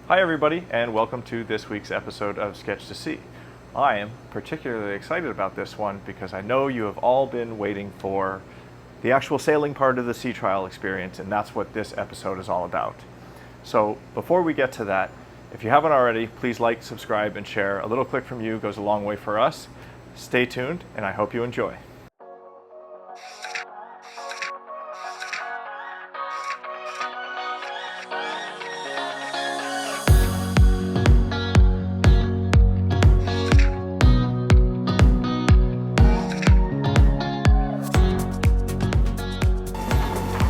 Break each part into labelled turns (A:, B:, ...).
A: Hi everybody, and welcome to this week's episode of Sketch to See. I am particularly excited about this one because I know you have all been waiting for the actual sailing part of the sea trial experience, and that's what this episode is all about. So before we get to that, if you haven't already, please like, subscribe, and share. A little click from you goes a long way for us. Stay tuned, and I hope you enjoy.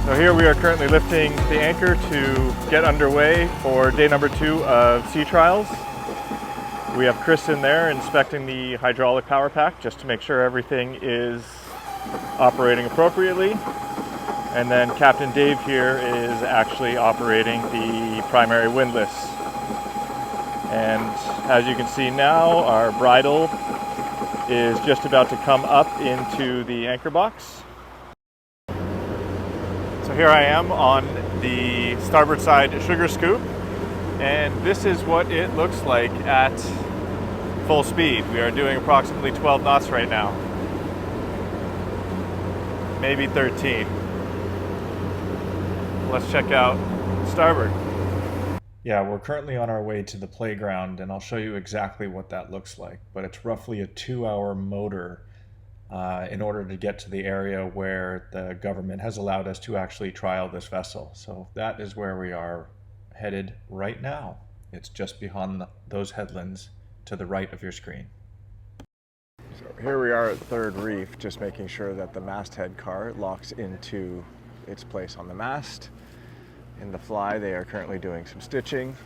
A: So here we are currently lifting the anchor to get underway for day number 2 of sea trials. We have Chris in there inspecting the hydraulic power pack just to make sure everything is operating appropriately. And then Captain Dave here is actually operating the primary windlass. And as you can see now, our bridle is just about to come up into the anchor box. So here I am on the starboard side sugar scoop, and this is what it looks like at full speed. We are doing approximately 12 knots right now, maybe 13. Let's check out starboard. Yeah, we're currently on our way to the playground, and I'll show you exactly what that looks like, but it's roughly a 2-hour motor in order to get to the area where the government has allowed us to actually trial this vessel. So that is where we are headed right now. It's just behind those headlands to the right of your screen. So here we are at Third Reef, just making sure that the masthead car locks into its place on the mast. In the fly, they are currently doing some stitching.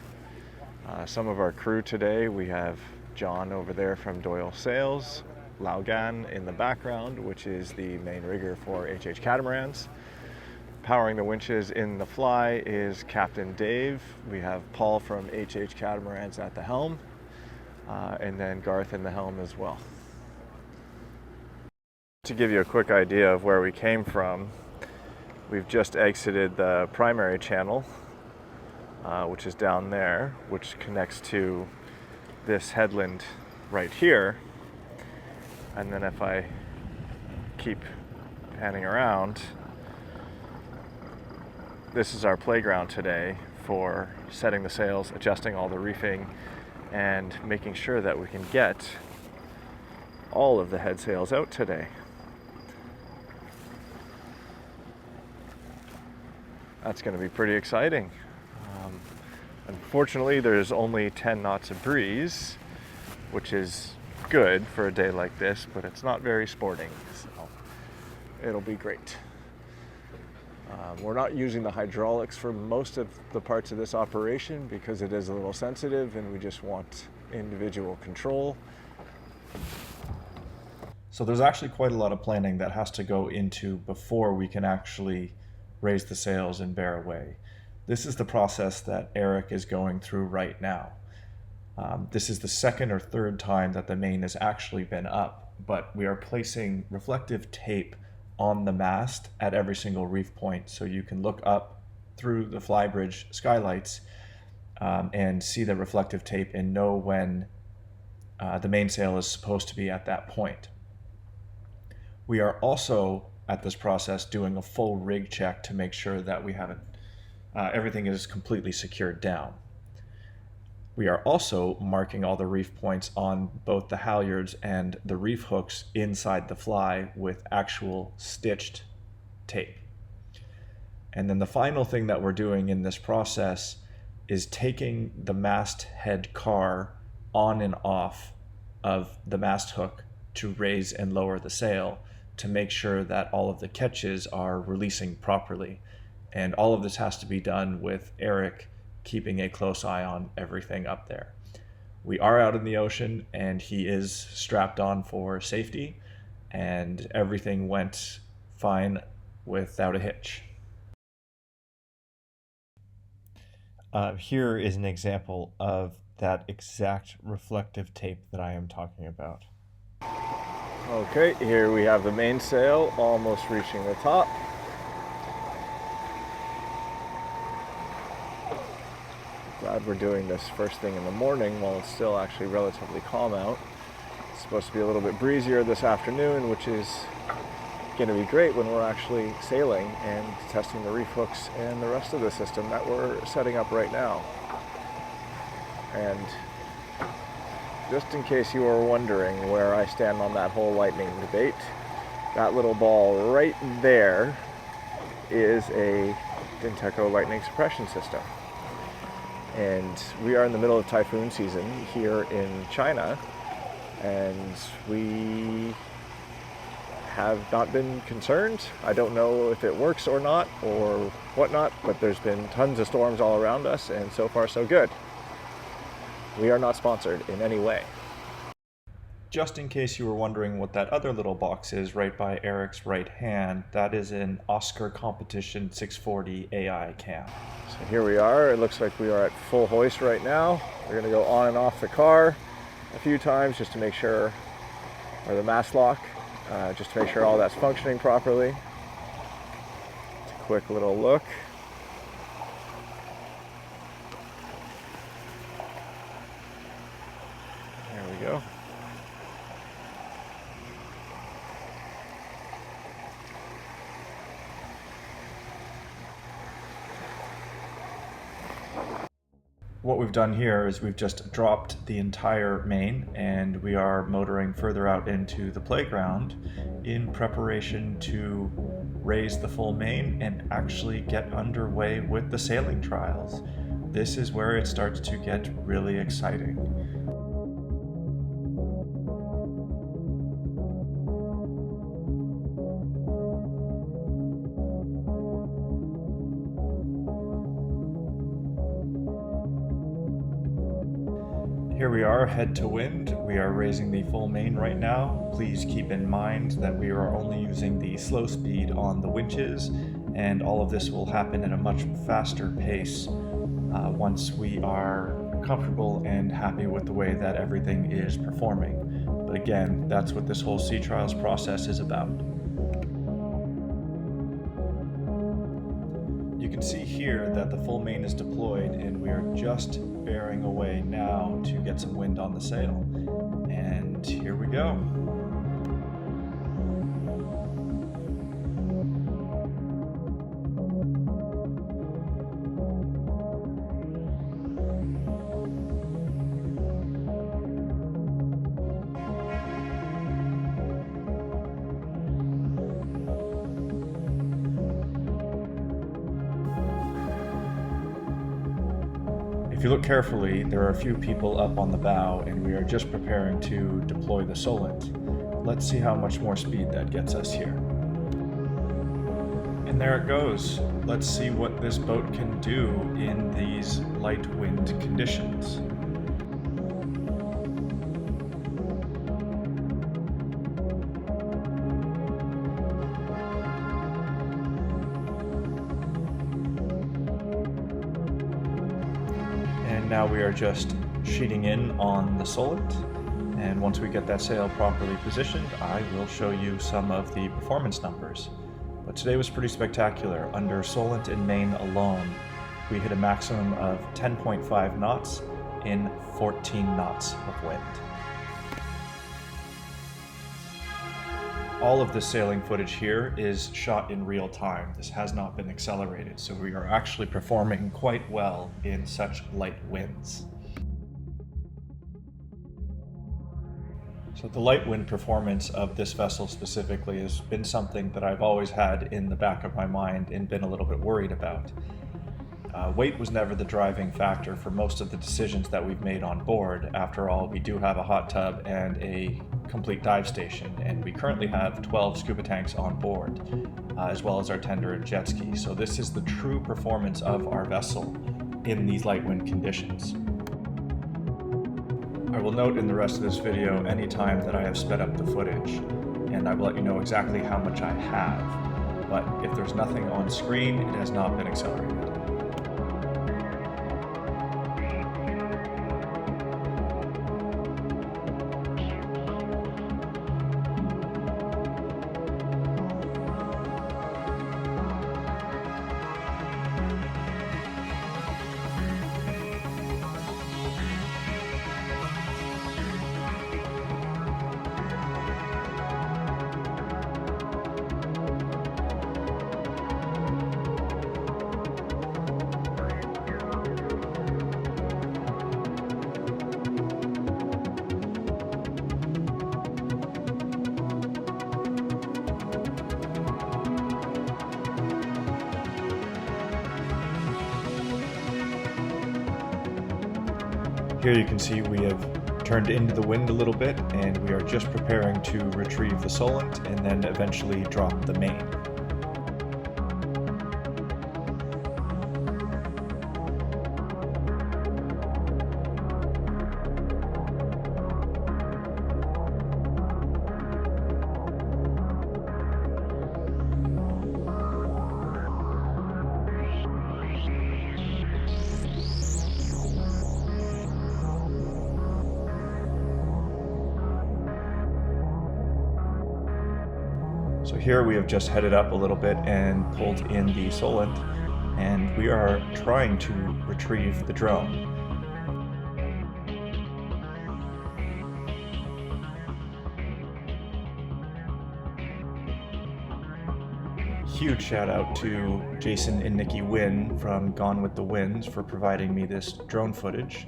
A: Some of our crew today, we have John over there from Doyle Sails, Laugan in the background, which is the main rigger for HH catamarans. Powering the winches in the fly is Captain Dave. We have Paul from HH catamarans at the helm, and then Garth in the helm as well. To give you a quick idea of where we came from, we've just exited the primary channel, which is down there, which connects to this headland right here. And then if I keep panning around, this is our playground today for setting the sails, adjusting all the reefing, and making sure that we can get all of the head sails out today. That's going to be pretty exciting. Unfortunately, there's only 10 knots of breeze, which is good for a day like this, but it's not very sporting, so it'll be great. We're not using the hydraulics for most of the parts of this operation because it is a little sensitive and we just want individual control. So there's actually quite a lot of planning that has to go into before we can actually raise the sails and bear away. This is the process that Eric is going through right now. This is the second or third time that the main has actually been up, but we are placing reflective tape on the mast at every single reef point, so you can look up through the flybridge skylights and see the reflective tape and know when the mainsail is supposed to be at that point. We are also at this process doing a full rig check to make sure that we haven't everything is completely secured down. We are also marking all the reef points on both the halyards and the reef hooks inside the fly with actual stitched tape. And then the final thing that we're doing in this process is taking the masthead car on and off of the mast hook to raise and lower the sail to make sure that all of the catches are releasing properly. And all of this has to be done with Eric keeping a close eye on everything up there. We are out in the ocean and he is strapped on for safety, and everything went fine without a hitch. Here is an example of that exact reflective tape that I am talking about. Okay, here we have the mainsail almost reaching the top. Glad glad we're doing this first thing in the morning while it's still actually relatively calm out. It's supposed to be a little bit breezier this afternoon, which is going to be great when we're actually sailing and testing the reef hooks and the rest of the system that we're setting up right now. And just in case you were wondering where I stand on that whole lightning debate, that little ball right there is a Dinteco lightning suppression system. And we are in the middle of typhoon season here in China, and we have not been concerned. I don't know if it works or not or whatnot, but there's been tons of storms all around us, and so far so good. We are not sponsored in any way. Just in case you were wondering what that other little box is right by Eric's right hand, that is an Oscar Competition 640 AI cam. So here we are. It looks like we are at full hoist right now. We're going to go on and off the car a few times just to make sure, or the mast lock, just to make sure all that's functioning properly. Just a quick little look. There we go. What we've done here is we've just dropped the entire main and we are motoring further out into the playground in preparation to raise the full main and actually get underway with the sailing trials. This is where it starts to get really exciting. Here we are, head to wind. We are raising the full main right now. Please keep in mind that we are only using the slow speed on the winches, and all of this will happen at a much faster pace once we are comfortable and happy with the way that everything is performing. But again, that's what this whole sea trials process is about. You can see here that the full main is deployed and we are just bearing away now to get some wind on the sail. And here we go. If you look carefully, there are a few people up on the bow and we are just preparing to deploy the Solent. Let's see how much more speed that gets us here. And there it goes. Let's see what this boat can do in these light wind conditions. Now we are just sheeting in on the Solent, and once we get that sail properly positioned, I will show you some of the performance numbers. But today was pretty spectacular. Under Solent and main alone, we hit a maximum of 10.5 knots in 14 knots of wind. All of the sailing footage here is shot in real time. This has not been accelerated, so we are actually performing quite well in such light winds. So the light wind performance of this vessel specifically has been something that I've always had in the back of my mind and been a little bit worried about. Weight was never the driving factor for most of the decisions that we've made on board. After all, we do have a hot tub and a complete dive station, and we currently have 12 scuba tanks on board, as well as our tender and jet ski. So this is the true performance of our vessel in these light wind conditions. I will note in the rest of this video any time that I have sped up the footage, and I will let you know exactly how much I have. But if there's nothing on screen, it has not been accelerated. Here you can see we have turned into the wind a little bit, and we are just preparing to retrieve the Solent and then eventually drop the main. So here we have just headed up a little bit and pulled in the Solent, and we are trying to retrieve the drone. Huge shout out to Jason and Nikki Wynn from Gone with the Winds for providing me this drone footage.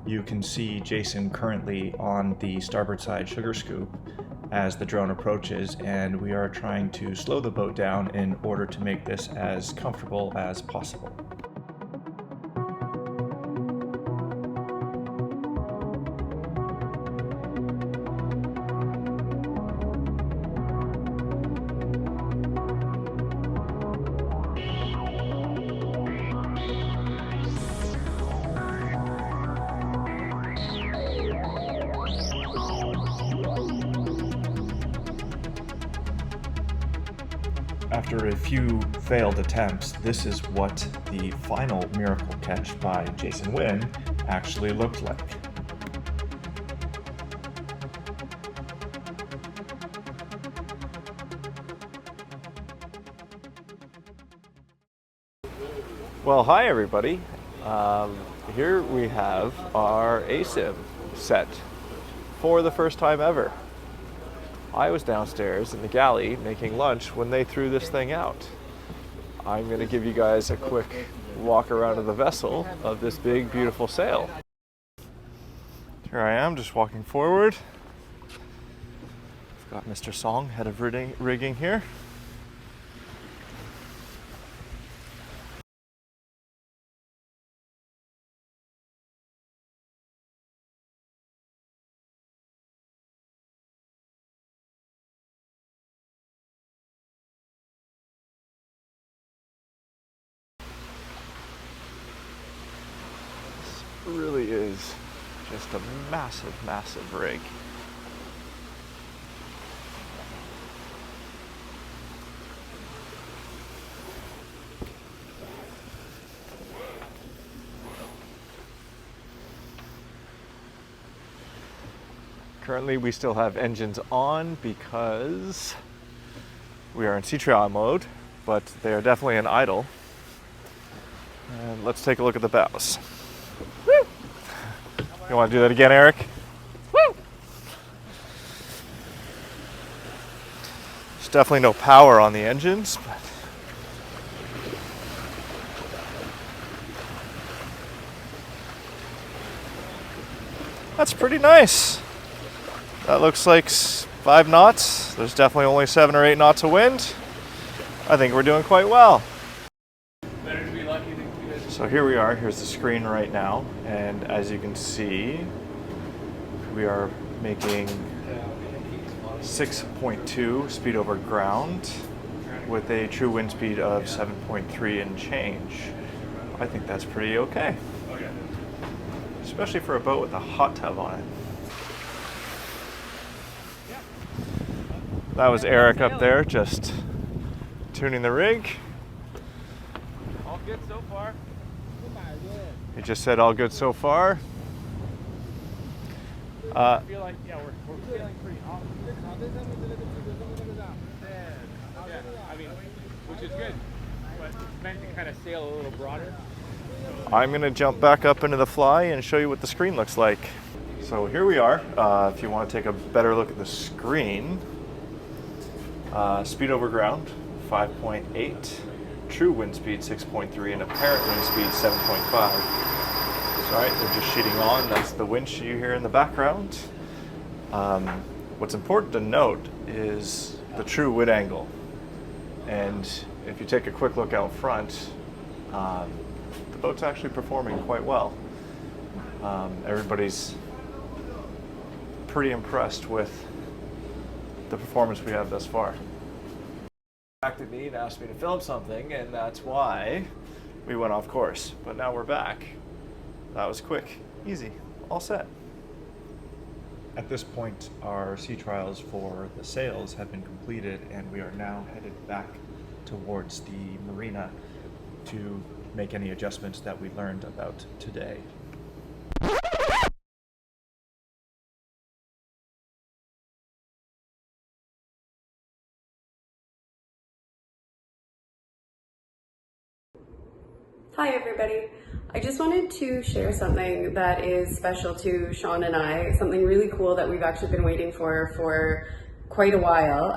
A: You can see Jason currently on the starboard side sugar scoop as the drone approaches, and we are trying to slow the boat down in order to make this as comfortable as possible. After a few failed attempts, this is what the final miracle catch by Jason Wynn actually looked like.
B: Well, hi everybody. Here we have our ASIM set for the first time ever. I was downstairs in the galley making lunch when they threw this thing out. I'm going to give you guys a quick walk around of the vessel of this big, beautiful sail. Here I am, just walking forward. I've got Mr. Song, head of rigging here. Really is just a massive, massive rig. Currently we still have engines on because we are in sea trial mode, but they are definitely in idle. And let's take a look at the bows. Woo! You want to do that again, Eric? Woo! There's definitely no power on the engines, but that's pretty nice. That looks like 5 knots. There's definitely only 7 or 8 knots of wind. I think we're doing quite well. So here we are, here's the screen right now, and as you can see, we are making 6.2 speed over ground with a true wind speed of 7.3 and change. I think that's pretty okay, especially for a boat with a hot tub on it. That was Eric up there just tuning the rig.
C: All good so far.
B: He just said all good so far.
C: I feel like, yeah, we're feeling pretty awesome. Yeah, I mean, which is good, but it's meant to kind of sail a little broader.
B: I'm going to jump back up into the fly and show you what the screen looks like. So here we are. If you want to take a better look at the screen, speed over ground 5.8. True wind speed 6.3 and apparent wind speed 7.5. Alright, they're just sheeting on. That's the winch you hear in the background. What's important to note is the true wind angle. And if you take a quick look out front, the boat's actually performing quite well. Everybody's pretty impressed with the performance we have thus far. Contacted me and asked me to film something, and that's why we went off course. But now we're back. That was quick, easy, all set.
A: At this point, our sea trials for the sails have been completed, and we are now headed back towards the marina to make any adjustments that we learned about today.
D: Hi everybody. I just wanted to share something that is special to Sean and I, something really cool that we've actually been waiting for quite a while.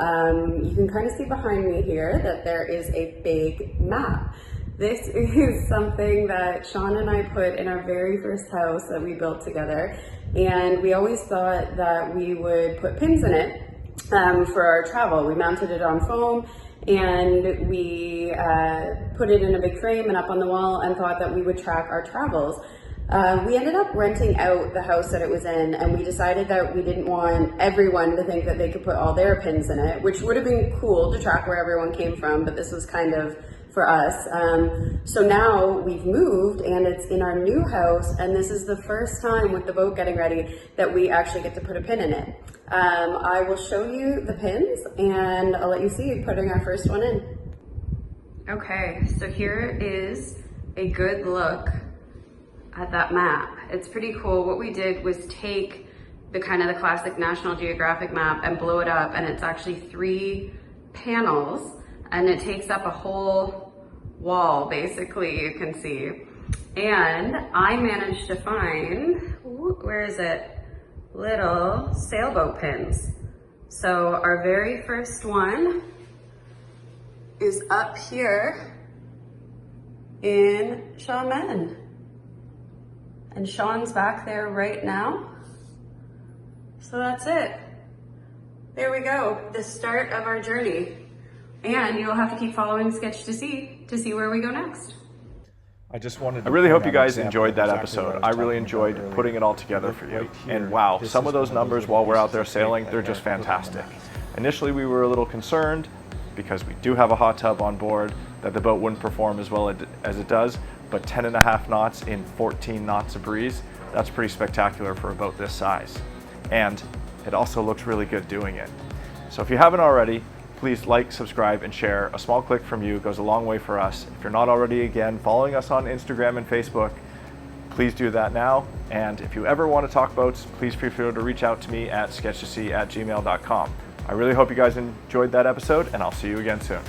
D: You can kind of see behind me here that there is a big map. This is something that Sean and I put in our very first house that we built together, and we always thought that we would put pins in it for our travel. We mounted it on foam, and we put it in a big frame and up on the wall, and thought that we would track our travels. We ended up renting out the house that it was in, and we decided that we didn't want everyone to think that they could put all their pins in it, which would have been cool to track where everyone came from, but this was kind of for us. So now we've moved and it's in our new house, and this is the first time with the boat getting ready that we actually get to put a pin in it. I will show you the pins and I'll let you see putting our first one in. Okay, so here is a good look at that map. It's pretty cool. What we did was take the kind of the classic National Geographic map and blow it up, and it's actually 3 panels, and it takes up a whole wall, basically, you can see. And I managed to find, where is it? Little sailboat pins. So our very first one is up here in Shaman. And Sean's back there right now. So that's it. There we go, the start of our journey. And you'll have to keep following Sketch to see where we go next.
A: I just wanted to
B: I really hope
A: point
B: you
A: out an
B: guys
A: example
B: enjoyed that
A: of exactly
B: episode.
A: what
B: I
A: was
B: really
A: talking
B: enjoyed
A: about
B: putting it all
A: earlier.
B: together for you.
A: Right here,
B: And wow,
A: this
B: some
A: is
B: of those
A: one of
B: numbers
A: those
B: while we're out
A: pieces
B: there
A: of
B: sailing,
A: tape
B: they're
A: that
B: just
A: I put on the
B: fantastic.
A: map.
B: Initially we were a little concerned, because we do have a hot tub on board, that the boat wouldn't perform as well as it does, but 10.5 knots in 14 knots of breeze, that's pretty spectacular for a boat this size. And it also looks really good doing it. So if you haven't already, please like, subscribe, and share. A small click from you goes a long way for us. If you're not already, again, following us on Instagram and Facebook, please do that now. And if you ever want to talk boats, please feel free to reach out to me at sketchtosea@gmail.com. I really hope you guys enjoyed that episode, and I'll see you again soon.